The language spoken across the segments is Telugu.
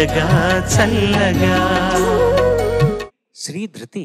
తీయగా చల్లగా. శ్రీ ధృతి.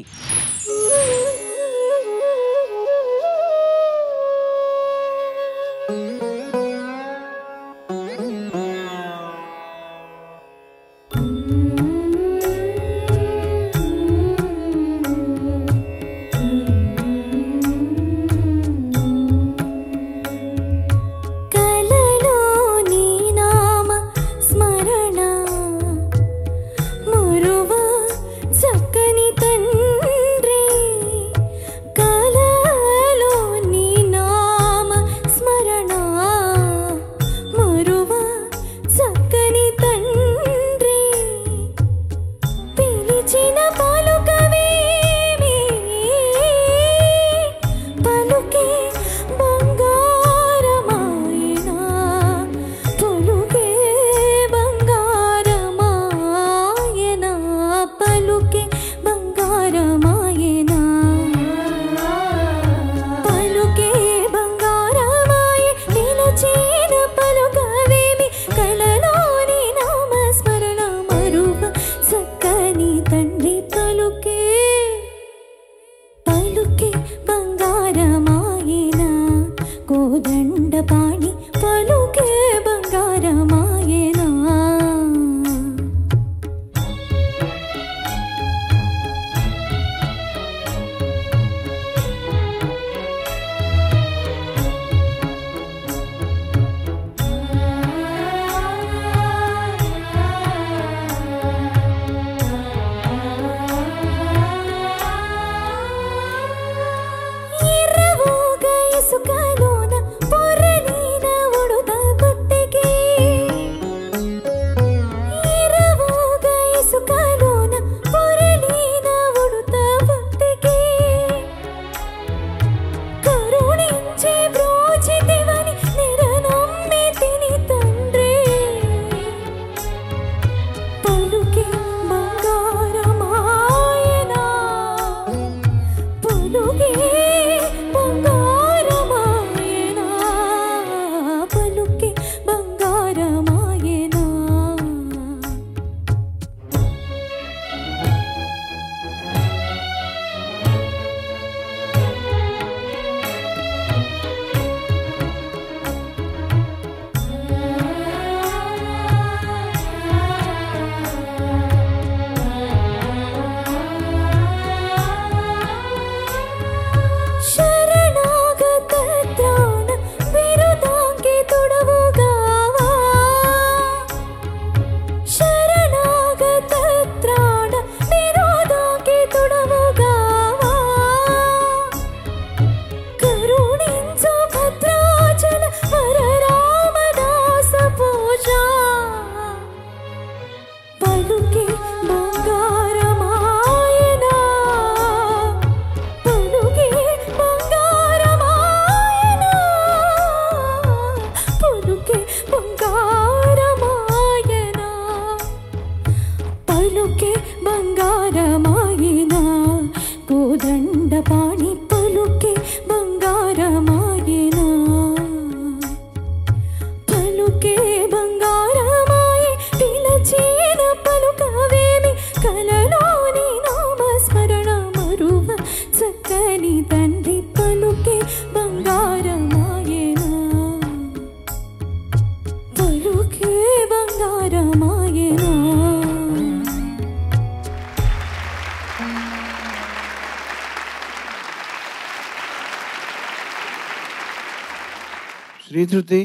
శ్రీధృతి,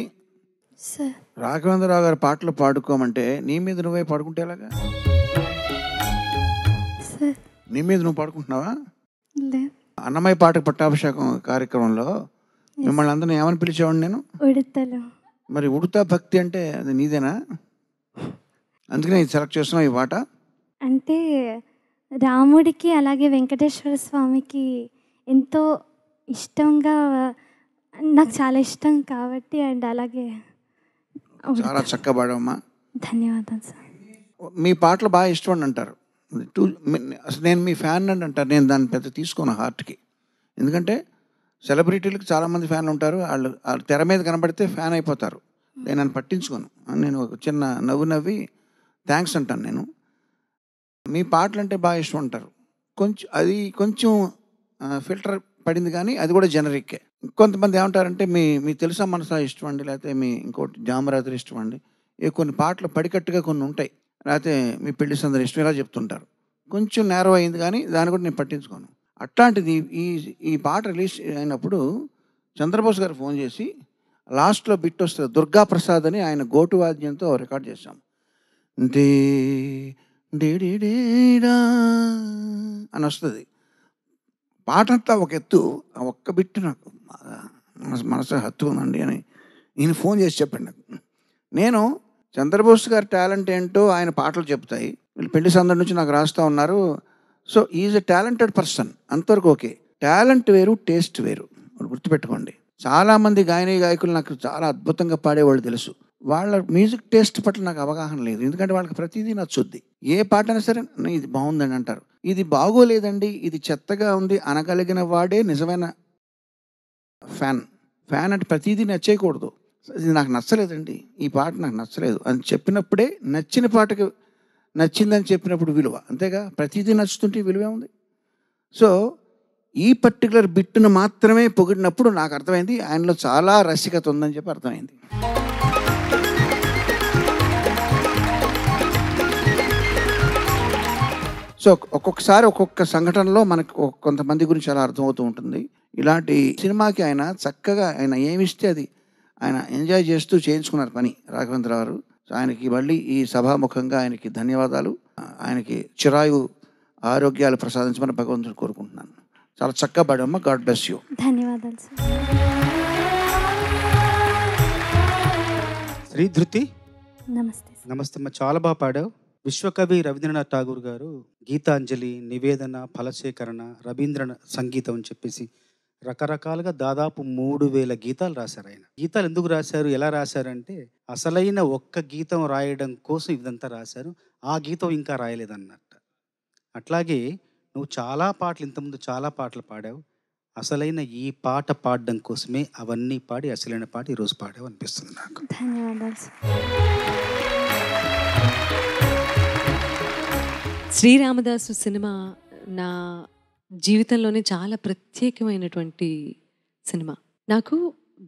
రాఘవేంద్రరావు గారి పాటలు పాడుకోమంటే నీ మీద నువ్వే పాడుకుంటే ఎలాగా? నీ మీద నువ్వు పాడుకుంటున్నావా? అన్నమయ్య పాట పట్టాభిషేకం కార్యక్రమంలో మిమ్మల్ని అందరినీ ఏమని పిలిచేవాడిని నేను? మరి ఉడతా భక్తి అంటే అది నీదేనా? అందుకనే ఇది సెలెక్ట్ చేస్తున్నావు ఈ పాట. అంటే రాముడికి అలాగే వెంకటేశ్వర స్వామికి ఎంతో ఇష్టంగా, నాకు చాలా ఇష్టం కాబట్టి. అండ్ అలాగే చాలా చక్కగా పాడమ్మా. ధన్యవాదాలు సార్. మీ పాటలు బాగా ఇష్టం అని అంటారు. అసలు నేను మీ ఫ్యాన్ అని అంటారు. నేను దాన్ని పెద్ద తీసుకోను హార్ట్కి. ఎందుకంటే సెలబ్రిటీలకు చాలామంది ఫ్యాన్లు ఉంటారు. వాళ్ళు తెర మీద కనబడితే ఫ్యాన్ అయిపోతారు. నేను నన్ను పట్టించుకోను. నేను ఒక చిన్న నవ్వు నవ్వి థ్యాంక్స్ అంటాను నేను. మీ పాటలు అంటే బాగా ఇష్టం అంటారు. కొంచెం ఫిల్టర్ పడింది, కానీ అది కూడా జనరిక్కే. కొంతమంది ఏమంటారంటే మీ తెలుసా మనసా ఇష్టం అండి, లేకపోతే మీ ఇంకోటి జామరాత్రి ఇష్టం అండి, కొన్ని పాటలు పడికట్టుగా కొన్ని ఉంటాయి, లేకపోతే మీ పెళ్లి సందడి ఇష్టం, ఇలా చెప్తుంటారు. కొంచెం నేరో అయింది, కానీ దాన్ని కూడా నేను పట్టించుకోను. అట్లాంటిది ఈ పాట రిలీజ్ అయినప్పుడు చంద్రబోస్ గారు ఫోన్ చేసి లాస్ట్లో బిట్ వస్తుంది, దుర్గా ప్రసాద్ అని ఆయన గోటు వాద్యంతో రికార్డ్ చేశాం. డే డేడా అని వస్తుంది. పాటంతా ఒక ఎత్తు, ఆ ఒక్క బిట్టు నాకు మనసు హత్తుకుందండి అని ఈయన ఫోన్ చేసి చెప్పండి నాకు. నేను చంద్రబోస్ గారి టాలెంట్ ఏంటో ఆయన పాటలు చెప్తాయి. వీళ్ళు పెళ్లి సందడి నుంచి నాకు రాస్తూ ఉన్నారు. So is a talented person, అంతవరకు ఓకే. టాలెంట్ వేరు, టేస్ట్ వేరు, గుర్తుపెట్టుకోండి. చాలామంది గాయకులు నాకు చాలా అద్భుతంగా పాడేవాళ్ళు తెలుసు. వాళ్ళ మ్యూజిక్ టేస్ట్ పట్ల నాకు అవగాహన లేదు, ఎందుకంటే వాళ్ళకి ప్రతిదీ నచ్చుద్ది. ఏ పాట అయినా సరే ఇది బాగుందని అంటారు, ఇది బాగోలేదండి, ఇది చెత్తగా ఉంది అనగలిగిన వాడే నిజమైన ఫ్యాన్ అంటే ప్రతిదీ నచ్చేయకూడదు. ఇది నాకు నచ్చలేదండి, ఈ పాట నాకు నచ్చలేదు అని చెప్పినప్పుడే నచ్చిన పాటకి నచ్చిందని చెప్పినప్పుడు విలువ. అంతేగా ప్రతిదీ నచ్చుతుంటే విలువే ఉంది. సో ఈ పర్టికులర్ బిట్టును మాత్రమే పొగిడినప్పుడు నాకు అర్థమైంది ఆయనలో చాలా రసికత ఉందని చెప్పి అర్థమైంది. సో ఒక్కొక్కసారి ఒక్కొక్క సంఘటనలో మనకు కొంతమంది గురించి అలా అర్థమవుతూ ఉంటుంది. ఇలాంటి సినిమాకి ఆయన చక్కగా ఆయన ఏమిస్తే అది ఆయన ఎంజాయ్ చేస్తూ చేయించుకున్నారు పని రాఘవేంద్ర గారు. ఆయనకి మళ్ళీ ఈ సభాముఖంగా ఆయనకి ధన్యవాదాలు. ఆయనకి చిరాయు ఆరోగ్యాలు ప్రసాదించమని భగవంతుడు కోరుకుంటున్నాను. చాలా చక్కగా పాడమ్మా. God bless you. ధన్యవాదాలు సార్. శ్రీ ధృతి, నమస్తే. నమస్తే అమ్మా. చాలా బాగా పాడావు. విశ్వకవి రవీంద్రనాథ్ ఠాగూర్ గారు గీతాంజలి, నివేదన, ఫలసేకరణ, రవీంద్ర సంగీతం అని చెప్పేసి రకరకాలుగా దాదాపు 3000 గీతాలు రాశారు. ఆయన గీతాలు ఎందుకు రాశారు, ఎలా రాశారంటే అసలైన ఒక్క గీతం రాయడం కోసం ఇదంతా రాశారు. ఆ గీతం ఇంకా రాయలేదన్నట్టు. అట్లాగే నువ్వు చాలా పాటలు, ఇంతకుముందు చాలా పాటలు పాడావు. అసలైన ఈ పాట పాడడం కోసమే అవన్నీ పాడి అసలైన పాట ఈరోజు పాడావు అనిపిస్తుంది నాకు. ధన్యవాదాలు సార్. శ్రీరామదాసు సినిమా నా జీవితంలోనే చాలా ప్రత్యేకమైనటువంటి సినిమా. నాకు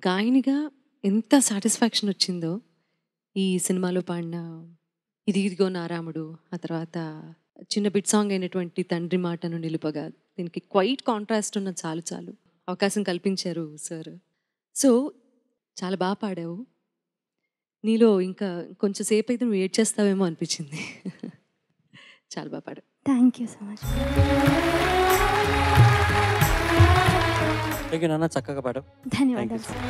గాయనిగా ఎంత సాటిస్ఫాక్షన్ వచ్చిందో ఈ సినిమాలో పాడిన ఇదిగో నా రాముడు, ఆ తర్వాత చిన్న బిట్ సాంగ్ అయినటువంటి తండ్రి మాటను నిలుపగా, దీనికి క్వైట్ కాంట్రాస్ట్ ఉన్న చాలు అవకాశం కల్పించారు సార్. సో చాలా బాగా పాడావు. నీలో ఇంకా కొంచెం సేపు అయితే నువ్వు ఏడ్చేస్తావేమో అనిపించింది. చాలా బాగా పాడావు. Thank you so much. నాన్న, చక్కగా పాడావు. ధన్యవాదాలు సార్.